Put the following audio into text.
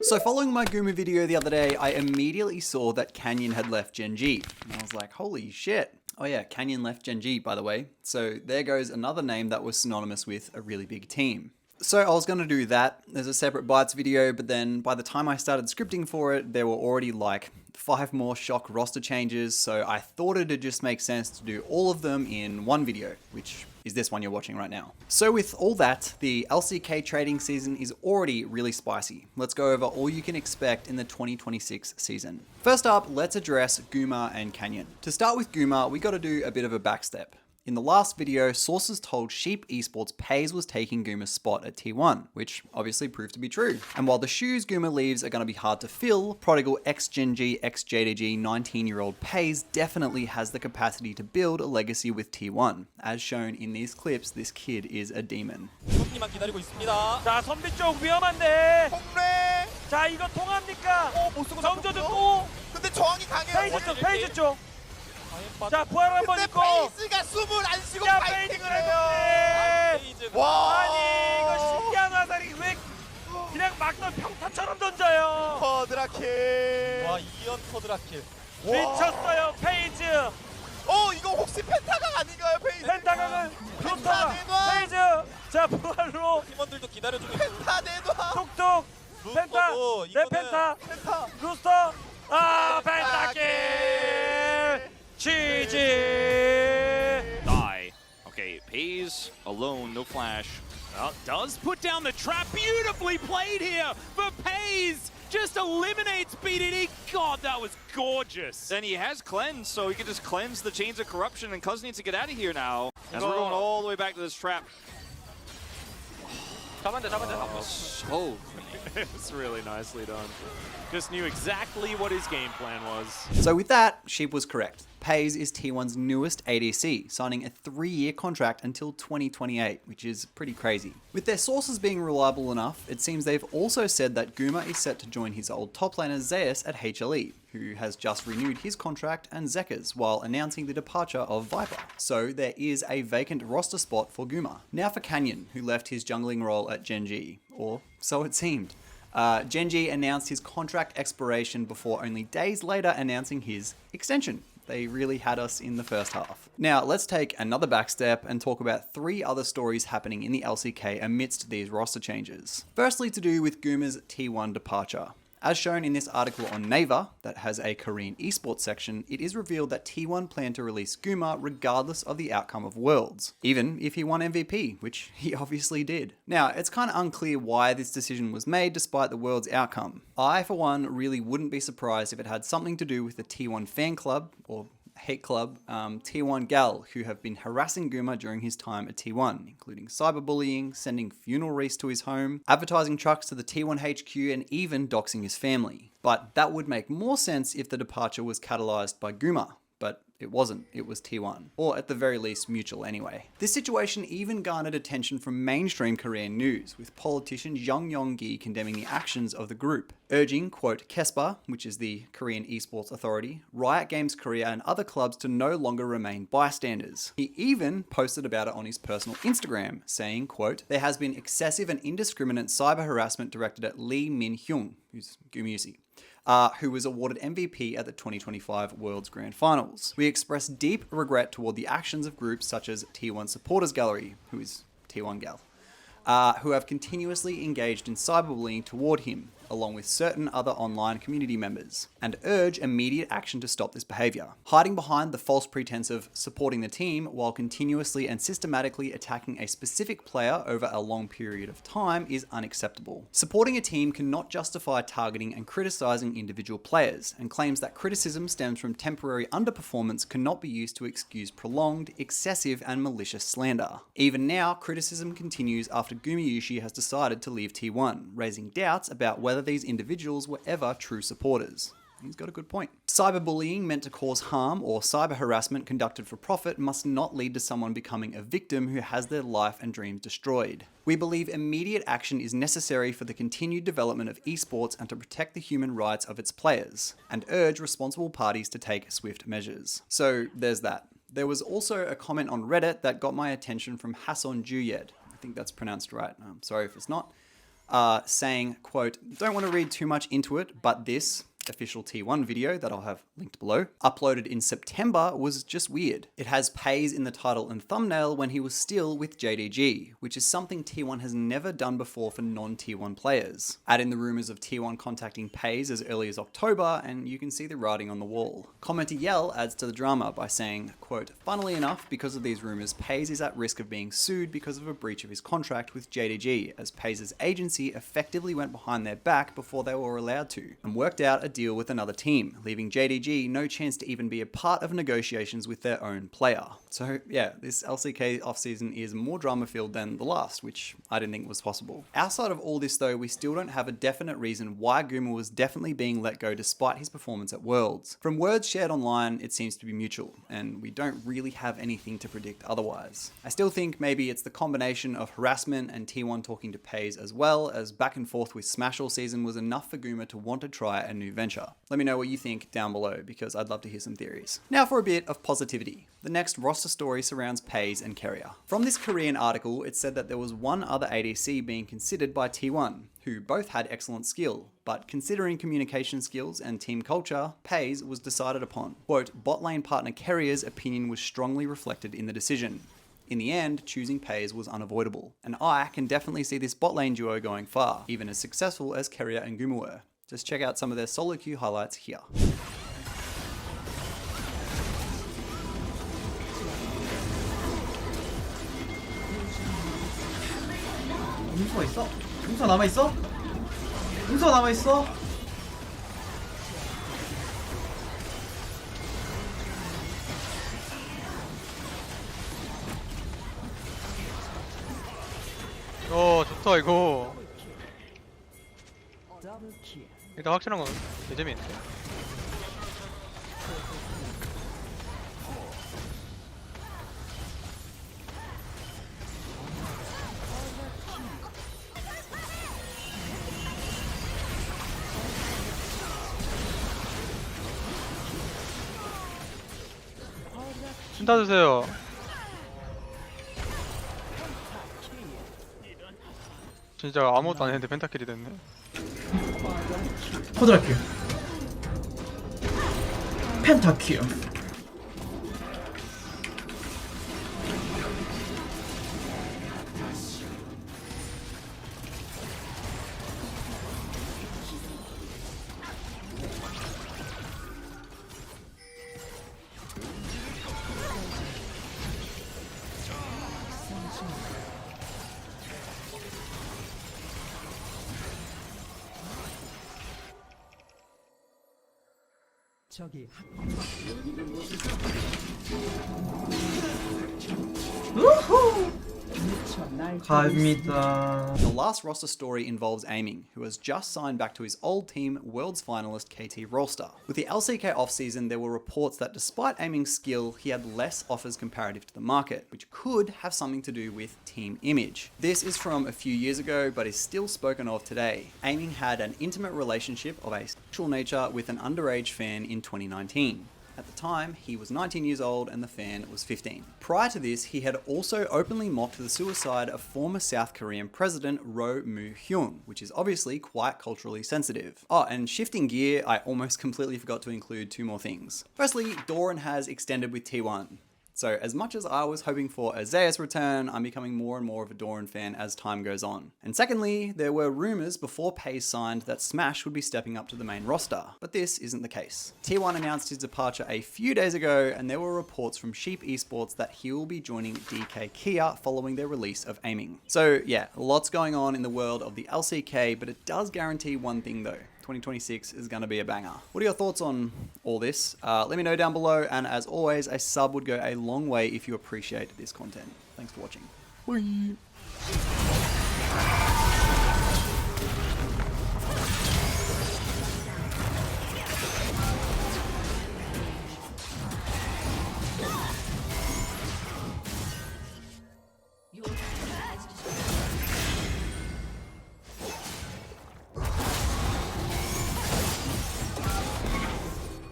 So following my Guma video the other day, I immediately saw that Canyon had left Gen G. And I was like, holy shit. Oh yeah, Canyon left Gen G, by the way. So there goes another name that was synonymous with a really big team. So I was going to do that as a separate Bytes video, but then by the time I started scripting for it, there were already like 5 more shock roster changes, so I thought it'd just make sense to do all of them in one video, which is this one you're watching right now. So with all that, the LCK trading season is already really spicy. Let's go over all you can expect in the 2026 season. First up, let's address Guma and Canyon. To start with Guma, we got to do a bit of a backstep. In the last video, sources told Sheep Esports Peyz was taking Guma's spot at T1, which obviously proved to be true. And while the shoes Guma leaves are going to be hard to fill, prodigal ex-Gen G, ex-JDG 19-year-old Peyz definitely has the capacity to build a legacy with T1. As shown in these clips, this kid is a demon. 자, 선비 쪽 위험한데. 통래. 자, 이거 통합니까? 못 쓰고 정조 듣고. 근데 저항이 강해요. 페이지 쪽. 자, 부활 한번 있고. 페이스가 숨을 안 쉬고 파이팅을 해요. 와, 아니 이거 신기한 화살이 왜 그냥 막 평타처럼 던져요. 드라킬. 와, 이연 드라킬. 미쳤어요, 페이즈. 이거 혹시 펜타강 아닌가요, 페이즈? 펜타강은 펜타 페이즈. 자, 부활로 팀원들도 기다려주고 펜타 내놔. 톡톡. 펜타. 내 펜타. 루스터. 아, 펜타킬. GG! Die. Okay, Peyz alone, no flash. Well, does put down the trap. Beautifully played here for Peyz. Just eliminates BDD. God, that was gorgeous. Then he has cleanse, so he can just cleanse the chains of corruption, and Cuz needs to get out of here now. As we're going all the way back to this trap. So It's really nicely done. Just knew exactly what his game plan was. So with that, Sheep was correct. Peyz is T1's newest ADC, signing a 3-year contract until 2028, which is pretty crazy. With their sources being reliable enough, it seems they've also said that Guma is set to join his old top laner Zeus at HLE, who has just renewed his contract and Zekka's while announcing the departure of Viper. So there is a vacant roster spot for Guma. Now for Canyon, who left his jungling role at Gen G, or so it seemed. Gen G announced his contract expiration before only days later announcing his extension. They really had us in the first half. Now, let's take another back step and talk about 3 other stories happening in the LCK amidst these roster changes. Firstly, to do with Guma's T1 departure. As shown in this article on Naver, that has a Korean esports section, it is revealed that T1 plan to release Guma regardless of the outcome of Worlds, even if he won MVP, which he obviously did. Now, it's kind of unclear why this decision was made despite the Worlds outcome. I, for one, really wouldn't be surprised if it had something to do with the T1 fan club, or hate club, T1 Gal, who have been harassing Guma during his time at T1, including cyberbullying, sending funeral wreaths to his home, advertising trucks to the T1 HQ, and even doxing his family. But that would make more sense if the departure was catalyzed by Guma. But it wasn't, it was T1. Or at the very least, mutual anyway. This situation even garnered attention from mainstream Korean news, with politician Jung Yong-gi condemning the actions of the group, urging, quote, KESPA, which is the Korean esports authority, Riot Games Korea and other clubs to no longer remain bystanders. He even posted about it on his personal Instagram, saying, quote, there has been excessive and indiscriminate cyber harassment directed at Lee Min-hyung, who's Gumayusi, who was awarded MVP at the 2025 Worlds Grand Finals. We express deep regret toward the actions of groups such as T1 Supporters Gallery, who is T1 Gal, who have continuously engaged in cyberbullying toward him, along with certain other online community members, and urge immediate action to stop this behavior. Hiding behind the false pretense of supporting the team while continuously and systematically attacking a specific player over a long period of time is unacceptable. Supporting a team cannot justify targeting and criticizing individual players, and claims that criticism stems from temporary underperformance cannot be used to excuse prolonged, excessive, and malicious slander. Even now, criticism continues after Gumayusi has decided to leave T1, raising doubts about whether these individuals were ever true supporters. He's got a good point. Cyberbullying meant to cause harm or cyber harassment conducted for profit must not lead to someone becoming a victim who has their life and dreams destroyed. We believe immediate action is necessary for the continued development of esports and to protect the human rights of its players, and urge responsible parties to take swift measures. So there's that. There was also a comment on Reddit that got my attention from Hasson Juyed. I think that's pronounced right. Sorry if it's not. saying, quote, "Don't want to read too much into it, but this official T1 video that I'll have linked below, uploaded in September, was just weird. It has Peyz in the title and thumbnail when he was still with JDG, which is something T1 has never done before for non-T1 players. Add in the rumors of T1 contacting Peyz as early as October, and you can see the writing on the wall." Commenter Yell adds to the drama by saying, quote, "Funnily enough, because of these rumors, Peyz is at risk of being sued because of a breach of his contract with JDG, as Peyz's agency effectively went behind their back before they were allowed to, and worked out a deal with another team, leaving JDG no chance to even be a part of negotiations with their own player." So yeah, this LCK offseason is more drama-filled than the last, which I didn't think was possible. Outside of all this though, we still don't have a definite reason why Guma was definitely being let go despite his performance at Worlds. From words shared online, it seems to be mutual, and we don't really have anything to predict otherwise. I still think maybe it's the combination of harassment and T1 talking to Peyz, as well as back and forth with Smash all season, was enough for Guma to want to try a new venture. Let me know what you think down below, because I'd love to hear some theories. Now for a bit of positivity. The next roster story surrounds Peyz and Keria. From this Korean article, it said that there was one other ADC being considered by T1, who both had excellent skill, but considering communication skills and team culture, Peyz was decided upon. Quote, "Bot lane partner Keria's opinion was strongly reflected in the decision. In the end, choosing Peyz was unavoidable, and I can definitely see this bot lane duo going far, even as successful as Keria and Guma were. Just check out some of their SoloQ highlights here." 문서가 있어? 문서 남아있어? 문서 남아있어? 좋다 이거. 일단 확실한 건 개재미있는데. 신타 주세요. 진짜 아무것도 안 했는데 펜타킬이 됐네. 쿼드라킬 펜타킬. 갑니다. The last roster story involves Aiming, who has just signed back to his old team, Worlds finalist KT Rolster. With the LCK offseason, there were reports that despite Aiming's skill, he had less offers comparative to the market, which could have something to do with team image. This is from a few years ago, but is still spoken of today. Aiming had an intimate relationship of a sexual nature with an underage fan in 2019. At the time, he was 19 years old and the fan was 15. Prior to this, he had also openly mocked the suicide of former South Korean President Roh Moo-hyun, which is obviously quite culturally sensitive. Oh, and shifting gear, I almost completely forgot to include two more things. Firstly, Doran has extended with T1. So as much as I was hoping for a Zeus return, I'm becoming more and more of a Doran fan as time goes on. And secondly, there were rumors before Peyz signed that Smash would be stepping up to the main roster, but this isn't the case. T1 announced his departure a few days ago, and there were reports from Sheep Esports that he will be joining DK Keria following their release of Aiming. So yeah, lots going on in the world of the LCK, but it does guarantee one thing though. 2026 is going to be a banger. What are your thoughts on all this? Let me know down below, and as always, a sub would go a long way if you appreciate this content. Thanks for watching. Bye.